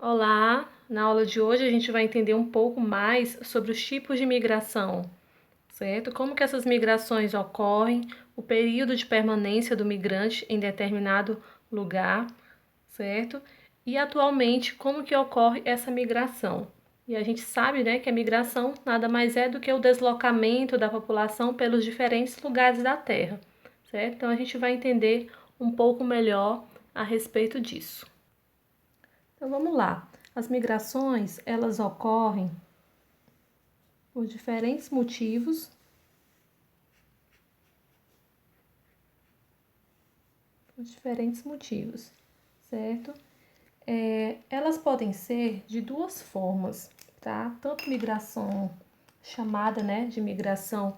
Olá! Na aula de hoje a gente vai entender um pouco mais sobre os tipos de migração, certo? Como que essas migrações ocorrem, o período de permanência do migrante em determinado lugar, certo? E atualmente como que ocorre essa migração. E a gente sabe, né, que a migração nada mais é do que o deslocamento da população pelos diferentes lugares da Terra, certo? Então a gente vai entender um pouco melhor a respeito disso. Então vamos lá. As migrações, elas ocorrem por diferentes motivos. Certo? Elas podem ser de duas formas, tá? Tanto migração chamada, né, de migração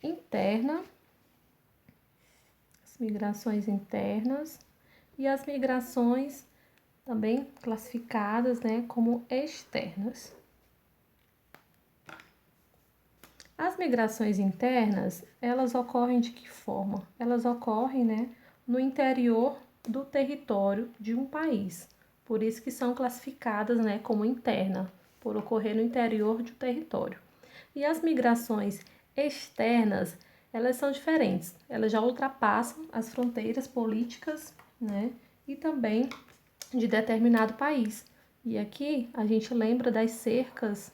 interna, as migrações internas e as migrações também classificadas, né, como externas. As migrações internas, elas ocorrem de que forma? Elas ocorrem, né, no interior do território de um país. Por isso que são classificadas, né, como interna, por ocorrer no interior de um território. E as migrações externas, elas são diferentes. Elas já ultrapassam as fronteiras políticas, né, e também de determinado país. E aqui a gente lembra das cercas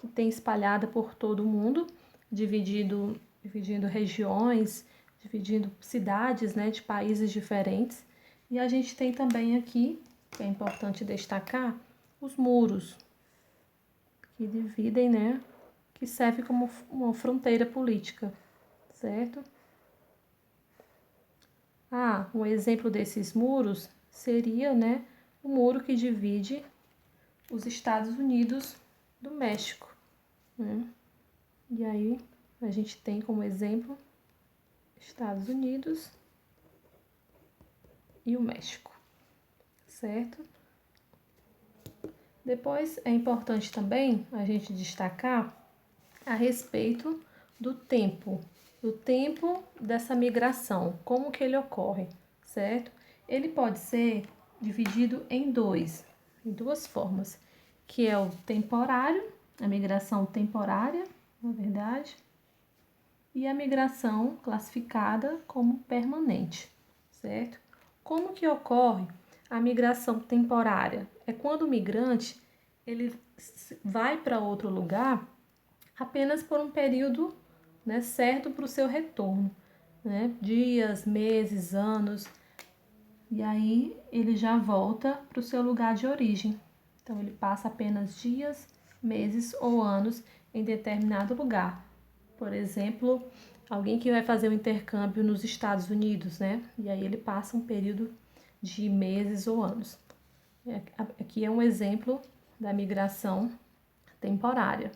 que tem espalhada por todo o mundo, dividindo regiões, dividindo cidades, né, de países diferentes. E a gente tem também aqui, que é importante destacar, os muros, que dividem, né, que serve como uma fronteira política, certo? Um exemplo desses muros seria, né, o muro que divide os Estados Unidos do México, né? E aí a gente tem como exemplo Estados Unidos e o México, certo? Depois é importante também a gente destacar a respeito do tempo dessa migração, como que ele ocorre, certo? Ele pode ser dividido em duas formas, que é o temporário, a migração temporária, na verdade, e a migração classificada como permanente, certo? Como que ocorre a migração temporária? É quando o migrante ele vai para outro lugar apenas por um período, né, certo para o seu retorno, né? Dias, meses, anos, e aí ele já volta para o seu lugar de origem. Então ele passa apenas dias, meses ou anos em determinado lugar. Por exemplo, alguém que vai fazer um intercâmbio nos Estados Unidos, né? E aí ele passa um período de meses ou anos. Aqui é um exemplo da migração temporária.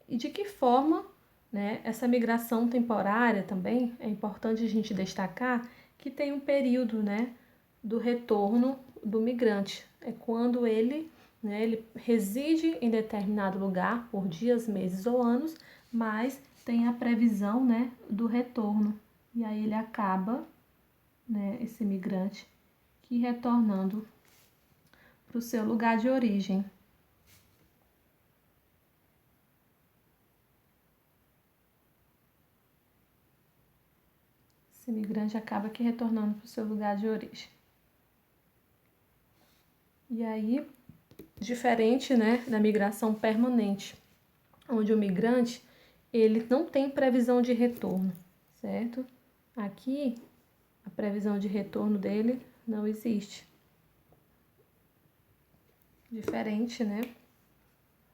E de que forma, né, essa migração temporária também é importante a gente destacar que tem um período, né, do retorno do migrante. É quando ele, né, ele reside em determinado lugar por dias, meses ou anos, mas tem a previsão, né, do retorno. E aí ele acaba, né, esse migrante, que retornando para o seu lugar de origem. Esse migrante acaba que retornando para o seu lugar de origem. E aí, diferente, né, da migração permanente, onde o migrante ele não tem previsão de retorno, certo? Aqui, a previsão de retorno dele não existe. Diferente, né,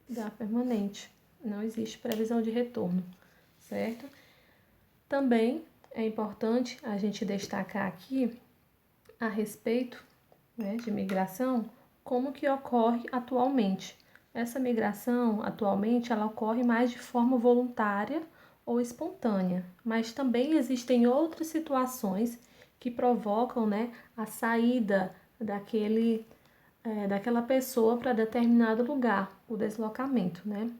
da permanente. Não existe previsão de retorno, certo? Também é importante a gente destacar aqui a respeito, né, de migração, como que ocorre atualmente. Essa migração, atualmente, ela ocorre mais de forma voluntária ou espontânea, mas também existem outras situações que provocam, né, a saída daquela pessoa para determinado lugar, o deslocamento, né?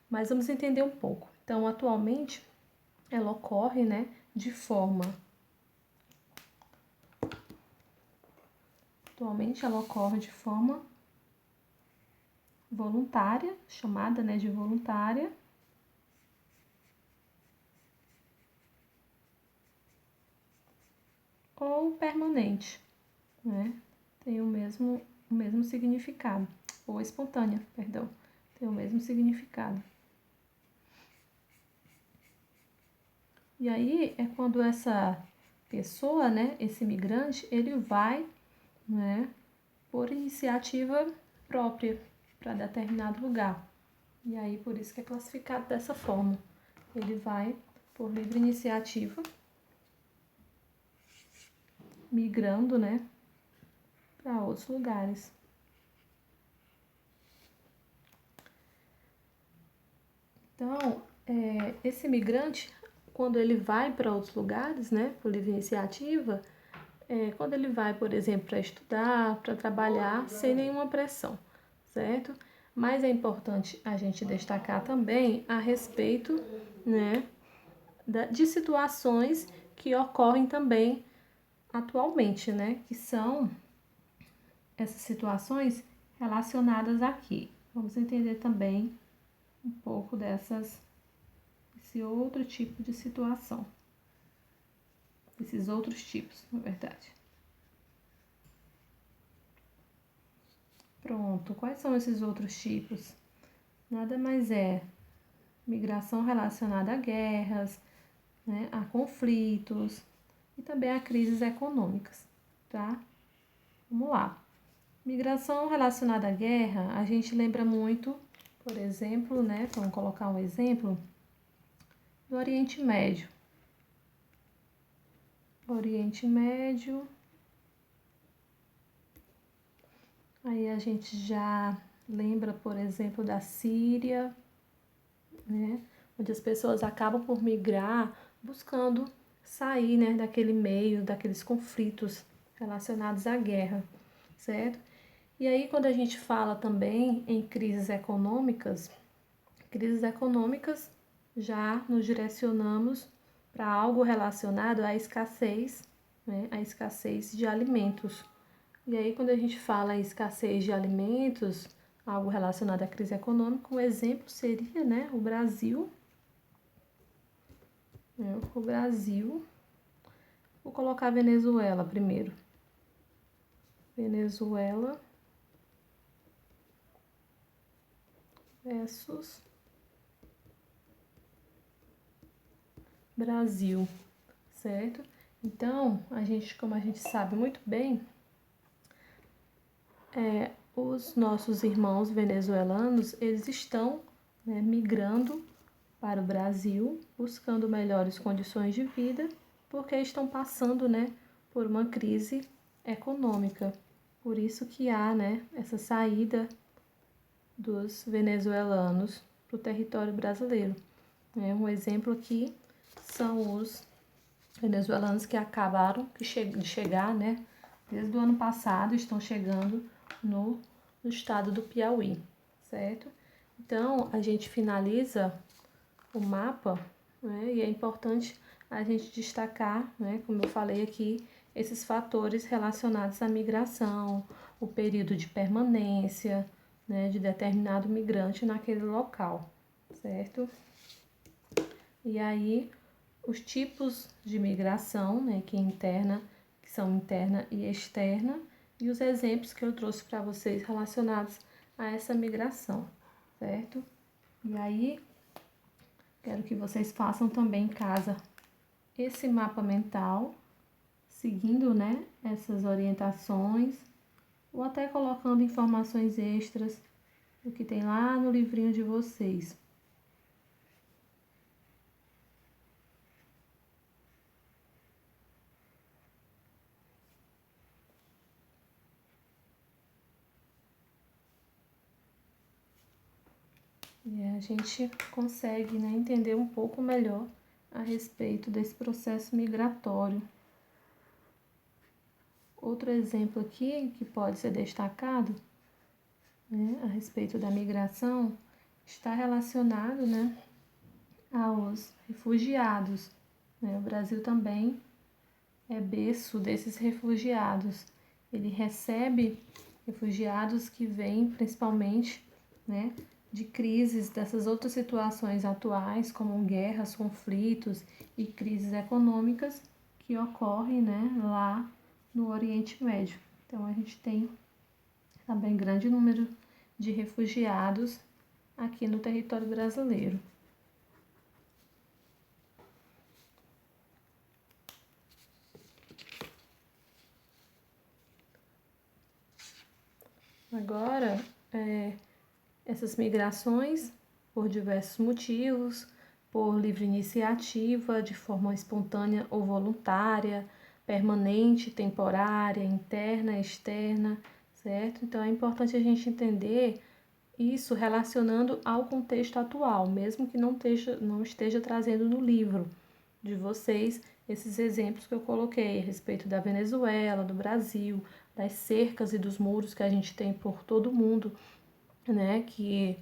Mas vamos entender um pouco. Então, atualmente, ela ocorre, né, de forma Atualmente ela ocorre de forma voluntária, chamada, né, de voluntária, ou permanente, né? Tem o mesmo significado, ou espontânea, perdão, tem o mesmo significado. E aí é quando essa pessoa, né, esse imigrante, ele vai, né, por iniciativa própria para determinado lugar. E aí por isso que é classificado dessa forma. Ele vai por livre iniciativa, migrando, né, para outros lugares. Então, esse imigrante, quando ele vai para outros lugares, né, por livre iniciativa, quando ele vai, por exemplo, para estudar, para trabalhar, sem nenhuma pressão, certo? Mas é importante a gente destacar também a respeito, né, de situações que ocorrem também atualmente, né, que são essas situações relacionadas aqui. Vamos entender também um pouco esse outro tipo de situação. Esses outros tipos, na verdade. Pronto, quais são esses outros tipos? Nada mais é migração relacionada a guerras, né, a conflitos e também a crises econômicas, tá? Vamos lá. Migração relacionada à guerra, a gente lembra muito, por exemplo, né, vamos colocar um exemplo, do Oriente Médio. Oriente Médio. Aí a gente já lembra, por exemplo, da Síria, né, onde as pessoas acabam por migrar buscando sair, né, daquele meio, daqueles conflitos relacionados à guerra, certo? E aí quando a gente fala também em crises econômicas já nos direcionamos para algo relacionado à escassez, né, à escassez de alimentos. E aí quando a gente fala em escassez de alimentos, algo relacionado à crise econômica, um exemplo seria, né, o Brasil. O Brasil. Vou colocar a Venezuela primeiro. Venezuela versus Brasil, certo? Então, como a gente sabe muito bem, os nossos irmãos venezuelanos, eles estão, né, migrando para o Brasil, buscando melhores condições de vida, porque estão passando, né, por uma crise econômica. Por isso que há, né, essa saída dos venezuelanos para o território brasileiro. Um exemplo aqui são os venezuelanos que acabaram de chegar, né, desde o ano passado, estão chegando no estado do Piauí, certo? Então, a gente finaliza o mapa, né, e é importante a gente destacar, né, como eu falei aqui, esses fatores relacionados à migração, o período de permanência, né, de determinado migrante naquele local, certo? E aí, os tipos de migração, né, que são interna e externa, e os exemplos que eu trouxe para vocês relacionados a essa migração, certo? E aí, quero que vocês façam também em casa esse mapa mental, seguindo, né, essas orientações, ou até colocando informações extras do que tem lá no livrinho de vocês. E a gente consegue, né, entender um pouco melhor a respeito desse processo migratório. Outro exemplo aqui que pode ser destacado, né, a respeito da migração está relacionado, né, aos refugiados, né? O Brasil também é berço desses refugiados. Ele recebe refugiados que vêm principalmente né, de crises, dessas outras situações atuais, como guerras, conflitos e crises econômicas que ocorrem, né, lá no Oriente Médio. Então, a gente tem também grande número de refugiados aqui no território brasileiro. Agora, essas migrações, por diversos motivos, por livre iniciativa, de forma espontânea ou voluntária, permanente, temporária, interna, externa, certo? Então é importante a gente entender isso relacionando ao contexto atual, mesmo que não esteja trazendo no livro de vocês esses exemplos que eu coloquei a respeito da Venezuela, do Brasil, das cercas e dos muros que a gente tem por todo o mundo, né, que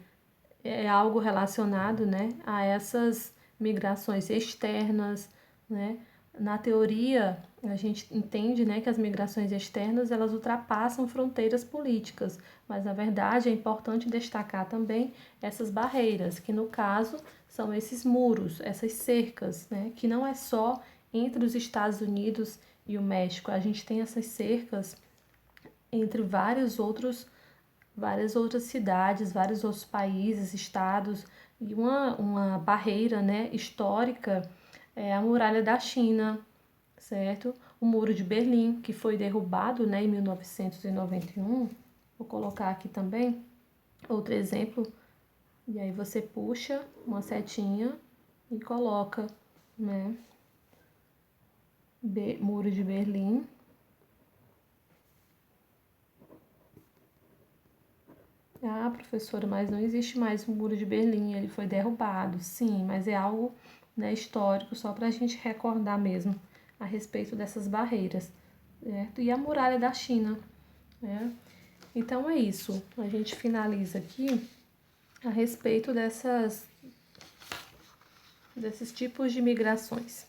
é algo relacionado, né, a essas migrações externas, né? Na teoria, a gente entende, né, que as migrações externas elas ultrapassam fronteiras políticas, mas na verdade é importante destacar também essas barreiras, que no caso são esses muros, essas cercas, né, que não é só entre os Estados Unidos e o México, a gente tem essas cercas entre várias outras cidades, vários outros países, estados, e uma barreira, né, histórica é a muralha da China, certo? O Muro de Berlim, que foi derrubado, né, em 1991. Vou colocar aqui também outro exemplo. E aí você puxa uma setinha e coloca, né, Muro de Berlim. Ah, professora, mas não existe mais o Muro de Berlim, ele foi derrubado. Sim, mas é algo, né, histórico, só para a gente recordar mesmo a respeito dessas barreiras, certo? E a muralha da China, né? Então é isso, a gente finaliza aqui a respeito desses tipos de migrações.